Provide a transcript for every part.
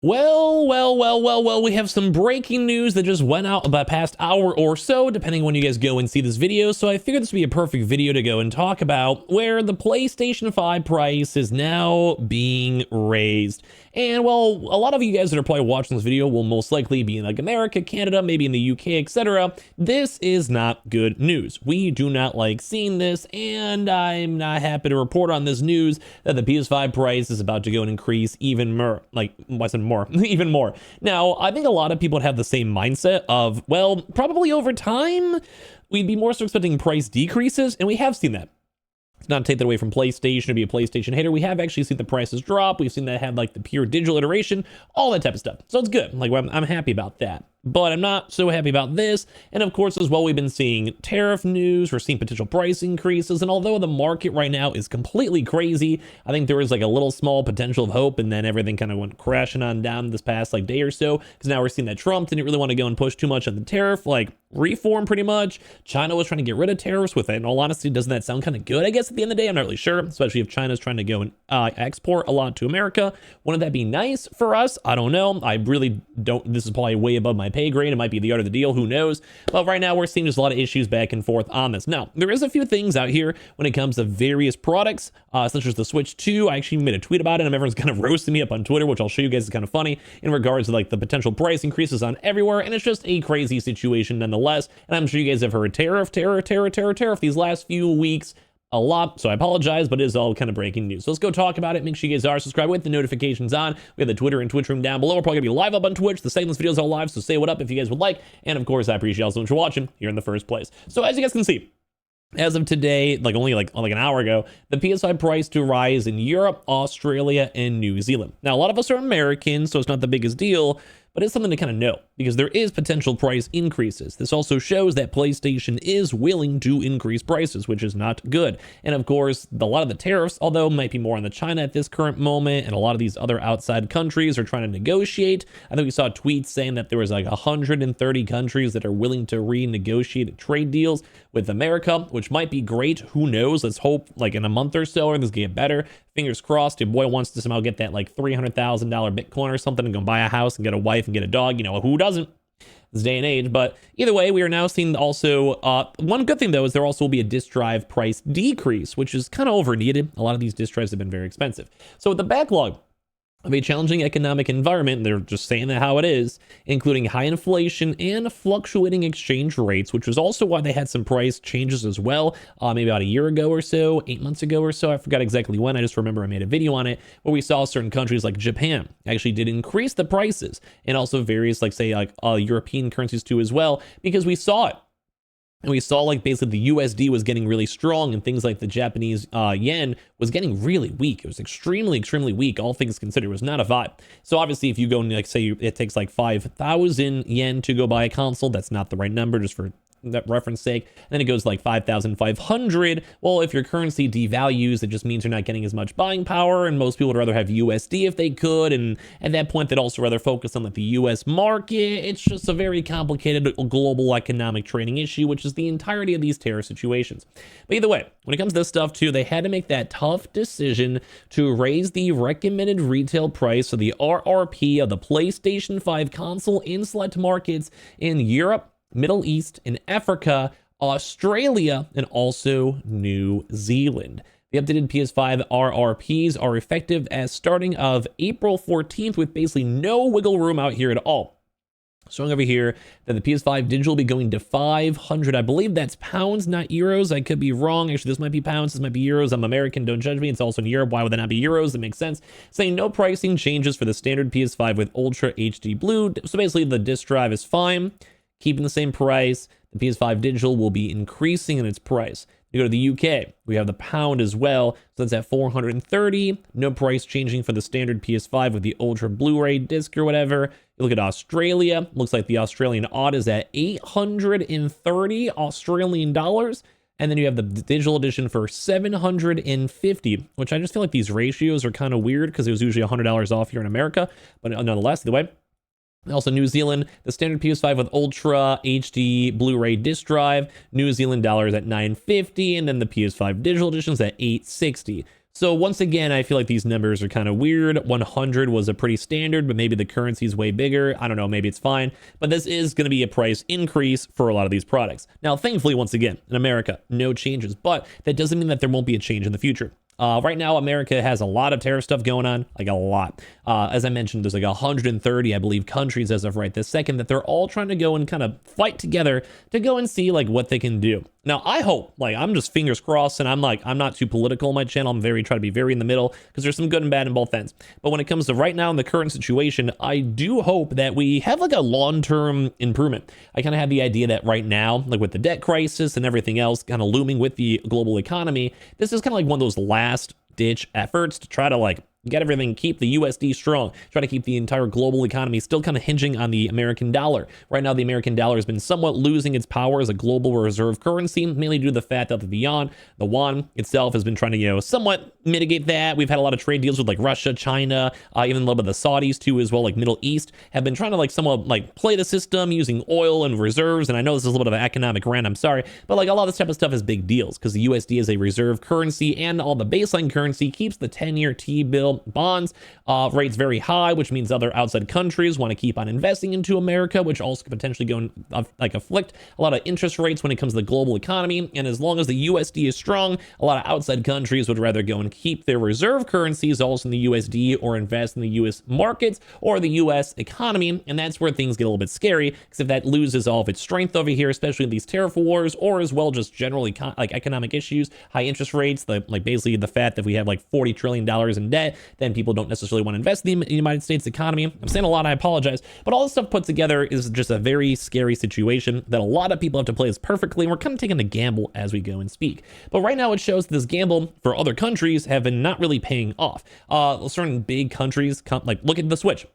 Well, we have some breaking news that just went out about the past hour or so, depending when you guys go and see this video. So I figured this would be a perfect video to go and talk about where the PlayStation 5 price is now being raised. And well, a lot of you guys that are probably watching this video will most likely be in like America, Canada, maybe in the UK, etc. This is not good news. We do not like seeing this, and I'm not happy to report on this news that the PS5 price is about to go and increase even more. Even more. Now, I think a lot of people have the same mindset of, well, probably over time, we'd be more so expecting price decreases, and we have seen that. It's not to take that away from PlayStation to be a PlayStation hater. We have actually seen the prices drop. We've seen that have like the pure digital iteration, all that type of stuff. So it's good. Like, I'm happy about that. But I'm not so happy about this. And of course, as well, we've been seeing tariff news. We're seeing potential price increases. And although the market right now is completely crazy, I think there was like a little small potential of hope. And then everything kind of went crashing on down this past like day or so. Because now we're seeing that Trump didn't really want to go and push too much on the tariff, like reform pretty much. China was trying to get rid of tariffs with it. In all honesty, doesn't that sound kind of good? I guess at the end of the day, I'm not really sure. Especially if China's trying to go and export a lot to America. Wouldn't that be nice for us? I don't know. I really don't. This is probably way above my pay grade. It might be the art of the deal, who knows. But right now we're seeing just a lot of issues back and forth on this. Now, there is a few things out here when it comes to various products, such as the Switch 2. I actually made a tweet about it, and everyone's kind of roasting me up on Twitter, which I'll show you guys is kind of funny in regards to like the potential price increases on everywhere. And it's just a crazy situation nonetheless. And I'm sure you guys have heard tariff these last few weeks a lot, so I apologize, but it is all kind of breaking news. So let's go talk about it. Make sure you guys are subscribed with the notifications on. We have the Twitter and Twitch room down below. We're probably gonna be live up on Twitch. The second this video is all live, so say what up if you guys would like. And of course, I appreciate y'all so much for watching here in the first place. So as you guys can see, as of today, like only like an hour ago, the PS5 price to rise in Europe, Australia, and New Zealand. Now, a lot of us are Americans, so it's not the biggest deal, but it's something to kind of know because there is potential price increases. This also shows that PlayStation is willing to increase prices, which is not good. And of course, a lot of the tariffs, although might be more on the China at this current moment, and a lot of these other outside countries are trying to negotiate. I think we saw tweets saying that there was like 130 countries that are willing to renegotiate trade deals with America, which might be great. Who knows? Let's hope like in a month or so, or this get better. Fingers crossed. Your boy wants to somehow get that like $300,000 Bitcoin or something and go buy a house and get a wife and get a dog. You know, who doesn't? This day and age. But either way, we are now seeing also one good thing though is there also will be a disk drive price decrease, which is kind of over needed. A lot of these disk drives have been very expensive. So with the backlog of a challenging economic environment, they're just saying that how it is, including high inflation and fluctuating exchange rates, which was also why they had some price changes as well, maybe about a year ago or so, 8 months ago or so. I forgot exactly when. I just remember I made a video on it where we saw certain countries like Japan actually did increase the prices, and also various like say like European currencies too as well, because we saw it. And we saw like basically the USD was getting really strong, and things like the Japanese yen was getting really weak. It was extremely weak, all things considered. It was not a vibe. So obviously if you go and like say it takes like 5,000 yen to go buy a console, that's not the right number, just for that reference sake. And then it goes like 5,500. Well, if your currency devalues, it just means you're not getting as much buying power, and most people would rather have USD if they could. And at that point, they'd also rather focus on like the US market. It's just a very complicated global economic trading issue, which is the entirety of these tariff situations. But either way, when it comes to this stuff too, they had to make that tough decision to raise the recommended retail price of the RRP of the PlayStation 5 console in select markets in Europe, Middle East, and Africa, Australia, and also New Zealand. The updated PS5 RRPs are effective as starting of April 14th, with basically no wiggle room out here at all. Showing over here that the PS5 Digital will be going to 500. I believe that's pounds, not euros. I could be wrong. Actually, this might be pounds. This might be euros. I'm American. Don't judge me. It's also in Europe. Why would that not be euros? That makes sense. Saying no pricing changes for the standard PS5 with Ultra HD Blue. So basically, the disk drive is fine, keeping the same price. The PS5 Digital will be increasing in its price. You go to the UK, we have the pound as well, so that's at 430. No price changing for the standard PS5 with the Ultra Blu-ray disc or whatever. You look at Australia, looks like the Australian odd is at 830 Australian dollars. And then you have the digital edition for 750, which I just feel like these ratios are kind of weird because it was usually $100 off here in America. But nonetheless, either way. Also, New Zealand, the standard PS5 with Ultra HD Blu-ray disc drive, New Zealand dollars at 950, and then the PS5 Digital Edition is at 860. So once again, I feel like these numbers are kind of weird. 100 was a pretty standard, but maybe the currency is way bigger. I don't know, maybe it's fine. But this is going to be a price increase for a lot of these products. Now, thankfully, once again, in America, no changes, but that doesn't mean that there won't be a change in the future. Right now, America has a lot of tariff stuff going on, like a lot. As I mentioned, there's like 130, I believe, countries as of right this second that they're all trying to go and kind of fight together to go and see like what they can do. Now, I hope, like, I'm just fingers crossed, and I'm not too political on my channel. I'm try to be very in the middle because there's some good and bad in both ends. But when it comes to right now in the current situation, I do hope that we have like a long-term improvement. I kind of have the idea that right now, like with the debt crisis and everything else kind of looming with the global economy, this is kind of like one of those last ditch efforts to try to like get everything, keep the USD strong, try to keep the entire global economy still kind of hinging on the American dollar. Right now, the American dollar has been somewhat losing its power as a global reserve currency, mainly due to the fact that the yuan itself has been trying to, somewhat mitigate that. We've had a lot of trade deals with like Russia, China, even a little bit of the Saudis too as well, like Middle East, have been trying to like somewhat like play the system using oil and reserves. And I know this is a little bit of an economic rant, I'm sorry, but like a lot of this type of stuff is big deals because the USD is a reserve currency and all the baseline currency keeps the 10-year T-bill bonds rates very high, which means other outside countries want to keep on investing into America, which also could potentially go and like afflict a lot of interest rates when it comes to the global economy. And as long as the USD is strong, a lot of outside countries would rather go and keep their reserve currencies also in the USD or invest in the US markets or the US economy. And that's where things get a little bit scary, because if that loses all of its strength over here, especially in these tariff wars, or as well just generally like economic issues, high interest rates, like basically the fact that we have like $40 trillion in debt, then people don't necessarily want to invest in the United States economy. I'm saying a lot, I apologize, but all this stuff put together is just a very scary situation that a lot of people have to play this perfectly, and we're kind of taking a gamble as we go and speak. But right now it shows this gamble for other countries have been not really paying off. Certain big countries, like look at the Switch.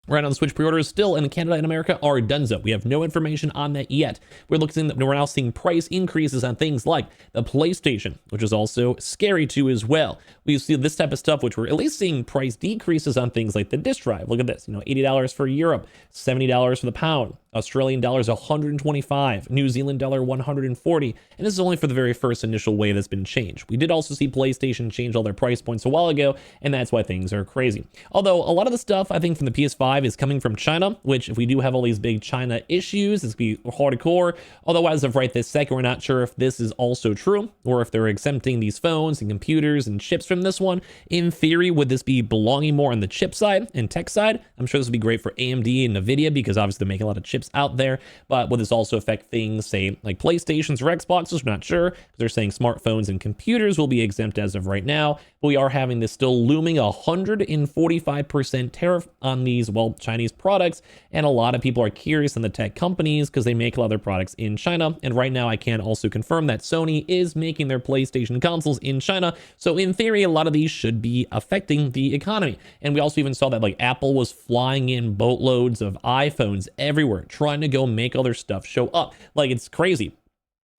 Right now, the Switch pre-orders still in Canada and America are donezo. We have no information on that yet. We're now seeing price increases on things like the PlayStation, which is also scary too as well. We see this type of stuff, which we're at least seeing price decreases on things like the disk drive. Look at this, $80 for Europe, $70 for the pound, Australian dollars 125, New Zealand dollar 140, and this is only for the very first initial wave that's been changed. We did also see PlayStation change all their price points a while ago, and that's why things are crazy. Although a lot of the stuff I think from the PS5 is coming from China, which if we do have all these big China issues, it's gonna be hardcore. Although as of right this second, we're not sure if this is also true or if they're exempting these phones and computers and chips from this one. In theory, would this be belonging more on the chip side and tech side? I'm sure this would be great for AMD and Nvidia because obviously they're making a lot of chips out there, but will this also affect things, say, like PlayStations or Xboxes? We're not sure, because they're saying smartphones and computers will be exempt as of right now, but we are having this still looming 145% tariff on these, Chinese products, and a lot of people are curious in the tech companies because they make a lot of their products in China, and right now I can also confirm that Sony is making their PlayStation consoles in China, so in theory, a lot of these should be affecting the economy. And we also even saw that like Apple was flying in boatloads of iPhones everywhere, trying to go make other stuff show up. Like, it's crazy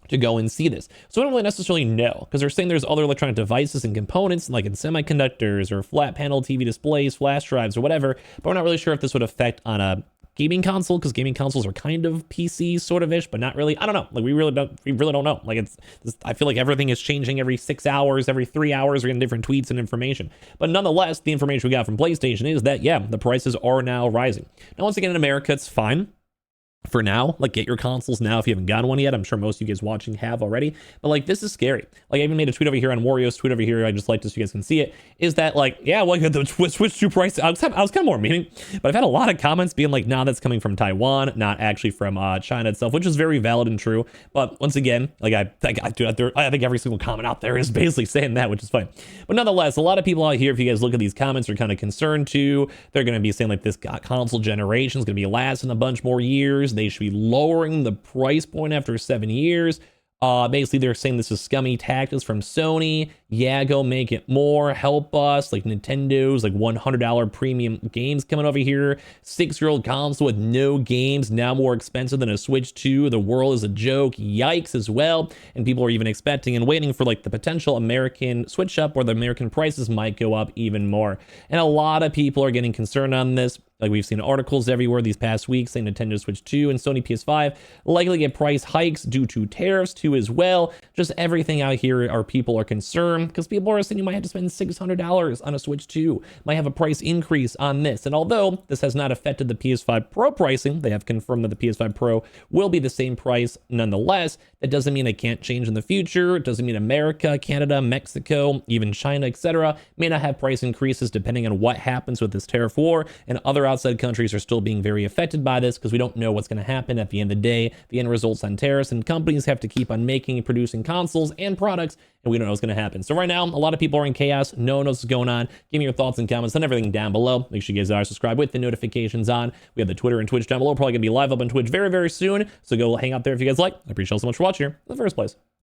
to go and see this. So I don't really necessarily know, because they're saying there's other electronic devices and components like in semiconductors or flat panel TV displays, flash drives or whatever, but we're not really sure if this would affect on a gaming console, because gaming consoles are kind of PC sort of ish, but not really. I don't know. Like we really don't know. Like I feel like everything is changing every 6 hours, every 3 hours, we're getting different tweets and information. But nonetheless, the information we got from PlayStation is that, yeah, the prices are now rising. Now, once again, in America, it's fine. For now, like get your consoles now if you haven't gotten one yet. I'm sure most of you guys watching have already, but like this is scary. Like I even made a tweet over here on Wario's tweet over here. I just like this so you guys can see it. Is that like, yeah, well, the Switch 2 price. I was kind of more meaning, but I've had a lot of comments being like, nah, that's coming from Taiwan, not actually from China itself, which is very valid and true. But once again, like I think every single comment out there is basically saying that, which is fine. But nonetheless, a lot of people out here, if you guys look at these comments, are kind of concerned too. They're going to be saying like this console generation is going to be lasting a bunch more years. They should be lowering the price point after 7 years. Basically, they're saying this is scummy tactics from Sony. Yeah, go make it more. Help us. Like Nintendo's like $100 premium games coming over here. 6-year-old console with no games, now more expensive than a Switch 2. The world is a joke. Yikes as well. And people are even expecting and waiting for like the potential American switch up where the American prices might go up even more. And a lot of people are getting concerned on this. Like we've seen articles everywhere these past weeks saying Nintendo Switch 2 and Sony PS5 likely get price hikes due to tariffs too as well. Just everything out here, our people are concerned. because people are saying you might have to spend $600 on a Switch 2, might have a price increase on this. And although this has not affected the PS5 Pro pricing, they have confirmed that the PS5 Pro will be the same price nonetheless. That doesn't mean it can't change in the future. It doesn't mean America, Canada, Mexico, even China, etc. may not have price increases depending on what happens with this tariff war, and other outside countries are still being very affected by this because we don't know what's going to happen at the end of the day. The end results on tariffs, and companies have to keep on making and producing consoles and products, and we don't know what's going to happen. So right now, a lot of people are in chaos. No one knows what's going on. Give me your thoughts and comments on everything down below. Make sure you guys are subscribed with the notifications on. We have the Twitter and Twitch down below. Probably going to be live up on Twitch very, very soon. So go hang out there if you guys like. I appreciate you all so much for watching here in the first place.